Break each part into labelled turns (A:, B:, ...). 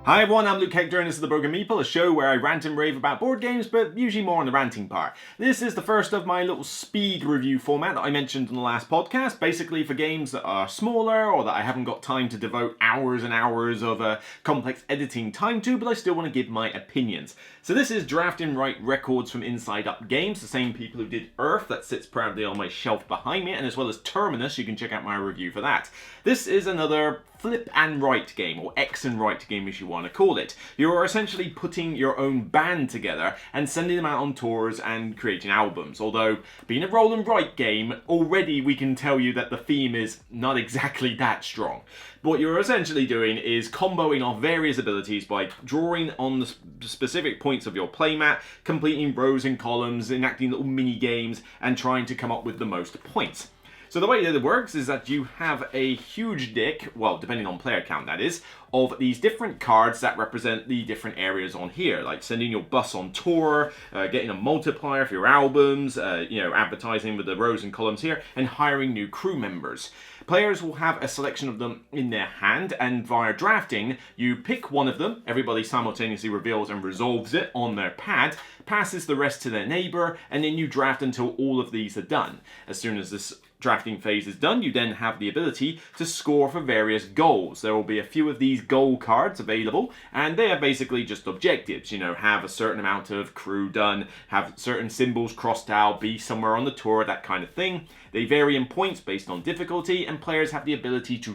A: Hi everyone, I'm Luke Hector and this is the Broken Meeple, a show where I rant and rave about board games, but usually more on the ranting part. This is the first of my little speed review format that I mentioned in the last podcast, basically for games that are smaller or that I haven't got time to devote hours and hours of complex editing time to, but I still want to give my opinions. So this is Draft and Write Records from Inside Up Games, the same people who did Earth, that sits proudly on my shelf behind me, and as well as Terminus, you can check out my review for that. This is another flip and write game, or X and write game if you want to call it. You're essentially putting your own band together and sending them out on tours and creating albums. Although, being a roll and write game, already we can tell you that the theme is not exactly that strong. What you're essentially doing is comboing off various abilities by drawing on the specific points of your playmat, completing rows and columns, enacting little mini games, and trying to come up with the most points. So the way that it works is that you have a huge deck, well, depending on player count that is, of these different cards that represent the different areas on here, like sending your bus on tour, getting a multiplier for your albums, advertising with the rows and columns here, and hiring new crew members. Players will have a selection of them in their hand, and via drafting, you pick one of them, everybody simultaneously reveals and resolves it on their pad, passes the rest to their neighbor, and then you draft until all of these are done. As soon as this drafting phase is done, you then have the ability to score for various goals. There will be a few of these goal cards available, and they are basically just objectives. Have a certain amount of crew done, have certain symbols crossed out, be somewhere on the tour, that kind of thing. They vary in points based on difficulty, and players have the ability to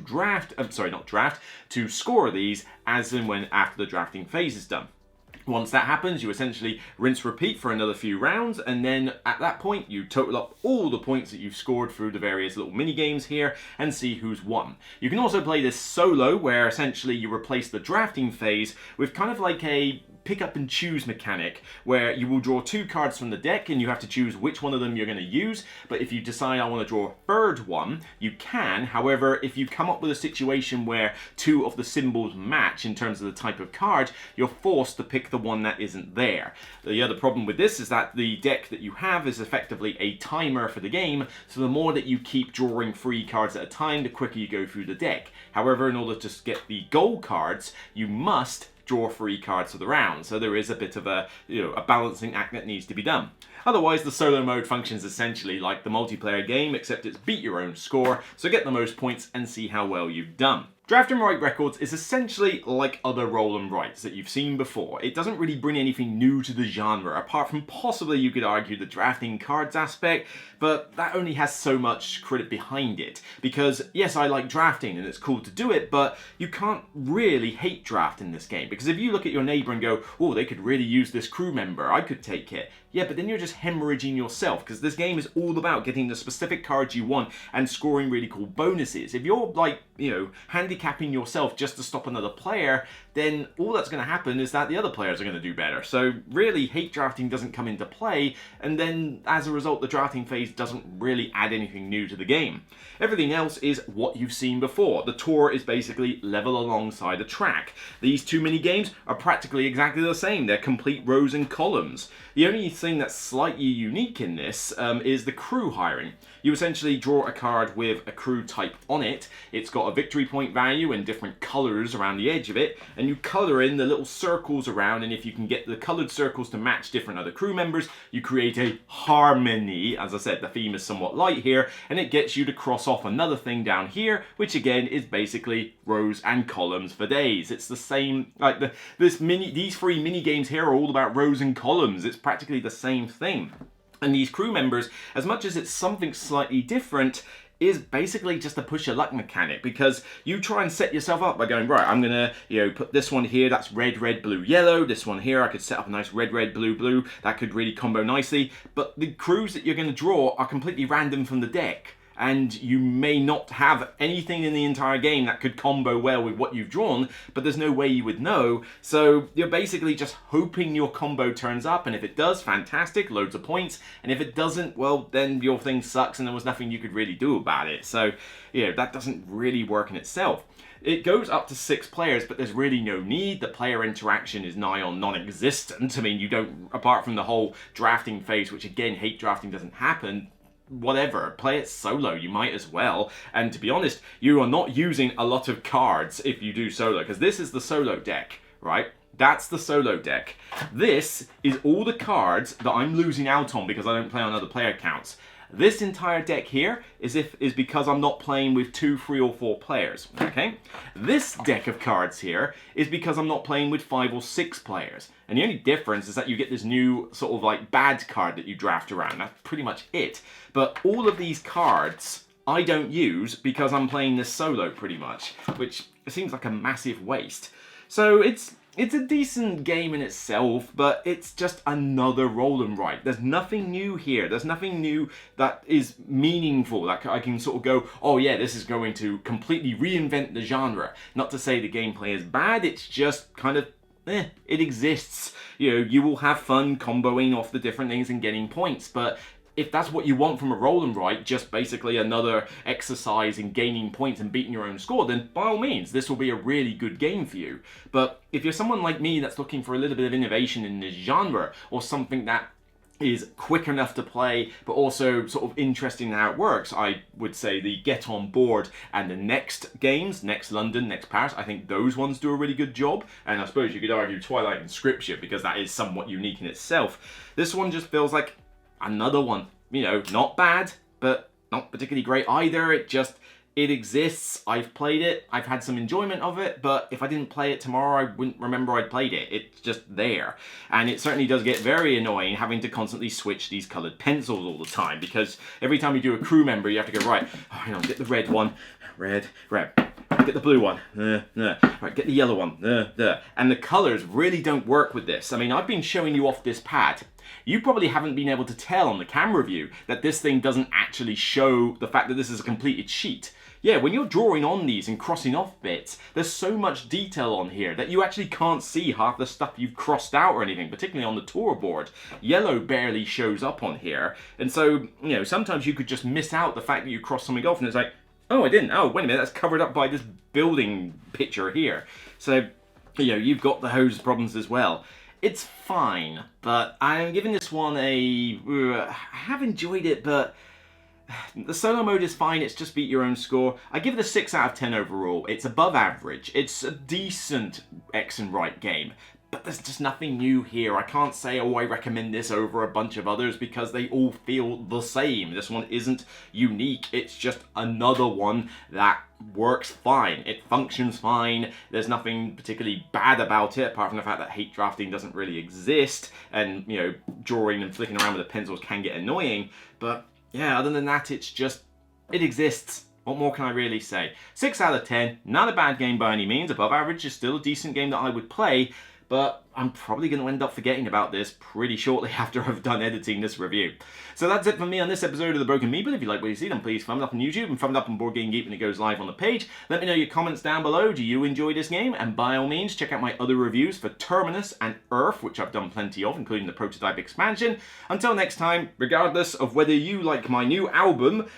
A: to score these as and when after the drafting phase is done. Once that happens, you essentially rinse repeat for another few rounds, and then at that point you total up all the points that you've scored through the various little mini games here and see who's won. You can also play this solo, where essentially you replace the drafting phase with kind of like a pick up and choose mechanic, where you will draw two cards from the deck and you have to choose which one of them you're going to use. But if you decide I want to draw a third one, you can. However, if you come up with a situation where two of the symbols match in terms of the type of card, you're forced to pick the one that isn't there. The other problem with this is that the deck that you have is effectively a timer for the game, so the more that you keep drawing free cards at a time, the quicker you go through the deck. However, in order to get the goal cards, you must draw free cards for the round, so there is a bit of a balancing act that needs to be done. Otherwise, the solo mode functions essentially like the multiplayer game, except it's beat your own score, so get the most points and see how well you've done. Draft and Write Records is essentially like other roll and writes that you've seen before. It doesn't really bring anything new to the genre, apart from possibly, you could argue, the drafting cards aspect, but that only has so much credit behind it. Because, yes, I like drafting and it's cool to do it, but you can't really hate draft in this game. Because if you look at your neighbor and go, oh, they could really use this crew member, I could take it. Yeah, but then you're just hemorrhaging yourself, because this game is all about getting the specific cards you want and scoring really cool bonuses. If you're handicapping yourself just to stop another player, then all that's going to happen is that the other players are going to do better. So really, hate drafting doesn't come into play, and then as a result, the drafting phase doesn't really add anything new to the game. Everything else is what you've seen before. The tour is basically level alongside a track. These two mini games are practically exactly the same. They're complete rows and columns. The only thing that's slightly unique in this is the crew hiring. You essentially draw a card with a crew type on it. It's got a victory point value and different colors around the edge of it, and you color in the little circles around, and if you can get the colored circles to match different other crew members, you create a harmony. As I said, the theme is somewhat light here, and it gets you to cross off another thing down here, which again is basically rows and columns for days. It's the same, like these three mini games here are all about rows and columns. It's practically the same thing. And these crew members, as much as it's something slightly different, is basically just a push your luck mechanic, because you try and set yourself up by going, right, I'm gonna put this one here, that's red, red, blue, yellow. This one here, I could set up a nice red, red, blue, blue. That could really combo nicely. But the crews that you're gonna draw are completely random from the deck, and you may not have anything in the entire game that could combo well with what you've drawn, but there's no way you would know. So you're basically just hoping your combo turns up, and if it does, fantastic, loads of points, and if it doesn't, well, then your thing sucks and there was nothing you could really do about it. So that doesn't really work in itself. It goes up to 6 players, but there's really no need. The player interaction is nigh on non-existent. I mean, you don't, apart from the whole drafting phase, which again, hate drafting doesn't happen, whatever, play it solo, you might as well. And to be honest, you are not using a lot of cards if you do solo, because this is the solo deck, right? That's the solo deck. This is all the cards that I'm losing out on because I don't play on other player accounts. This entire deck here is because I'm not playing with 2, 3, or 4 players, okay? This deck of cards here is because I'm not playing with 5 or 6 players. And the only difference is that you get this new sort of like bad card that you draft around. That's pretty much it. But all of these cards I don't use because I'm playing this solo pretty much, which seems like a massive waste. So it's a decent game in itself, but it's just another roll and write. There's nothing new here. There's nothing new that is meaningful. Like I can sort of go, oh yeah, this is going to completely reinvent the genre. Not to say the gameplay is bad, it's just kind of, it exists. You know, you will have fun comboing off the different things and getting points, but if that's what you want from a roll and write, just basically another exercise in gaining points and beating your own score, then by all means, this will be a really good game for you. But if you're someone like me that's looking for a little bit of innovation in this genre, or something that is quick enough to play, but also sort of interesting in how it works, I would say the Get On Board and the Next games, Next London, Next Paris, I think those ones do a really good job. And I suppose you could argue Twilight and Scripture, because that is somewhat unique in itself. This one just feels like another one, you know, not bad, but not particularly great either. It exists. I've played it. I've had some enjoyment of it, but if I didn't play it tomorrow, I wouldn't remember I'd played it. It's just there. And it certainly does get very annoying having to constantly switch these colored pencils all the time, because every time you do a crew member, you have to go, right, hang on, get the red one, red, get the blue one, right, get the yellow one, and the colors really don't work with this. I mean, I've been showing you off this pad. You probably haven't been able to tell on the camera view that this thing doesn't actually show the fact that this is a completed sheet. Yeah, when you're drawing on these and crossing off bits, there's so much detail on here that you actually can't see half the stuff you've crossed out or anything, particularly on the tour board. Yellow barely shows up on here, and so, you know, sometimes you could just miss out the fact that you crossed something off and it's like, oh, I didn't. Oh, wait a minute, that's covered up by this building picture here. So, you know, you've got the hose problems as well. It's fine, but I'm giving this one I have enjoyed it, but the solo mode is fine. It's just beat your own score. I give it a 6 out of 10 overall. It's above average. It's a decent X and right game, but there's just nothing new here. I can't say, oh, I recommend this over a bunch of others because they all feel the same. This one isn't unique. It's just another one that works fine. It functions fine. There's nothing particularly bad about it, apart from the fact that hate drafting doesn't really exist, and, you know, drawing and flicking around with the pencils can get annoying. But yeah, other than that, it exists. What more can I really say? 6 out of 10, not a bad game by any means. Above average is still a decent game that I would play, but I'm probably going to end up forgetting about this pretty shortly after I've done editing this review. So that's it from me on this episode of The Broken Meeple. If you like what you see, then please thumb it up on YouTube and thumb it up on Board Game Geek when it goes live on the page. Let me know your comments down below. Do you enjoy this game? And by all means, check out my other reviews for Terminus and Earth, which I've done plenty of, including the prototype expansion. Until next time, regardless of whether you like my new album,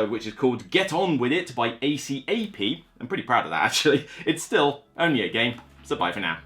A: which is called Get On With It by ACAP, I'm pretty proud of that actually, it's still only a game. So bye for now.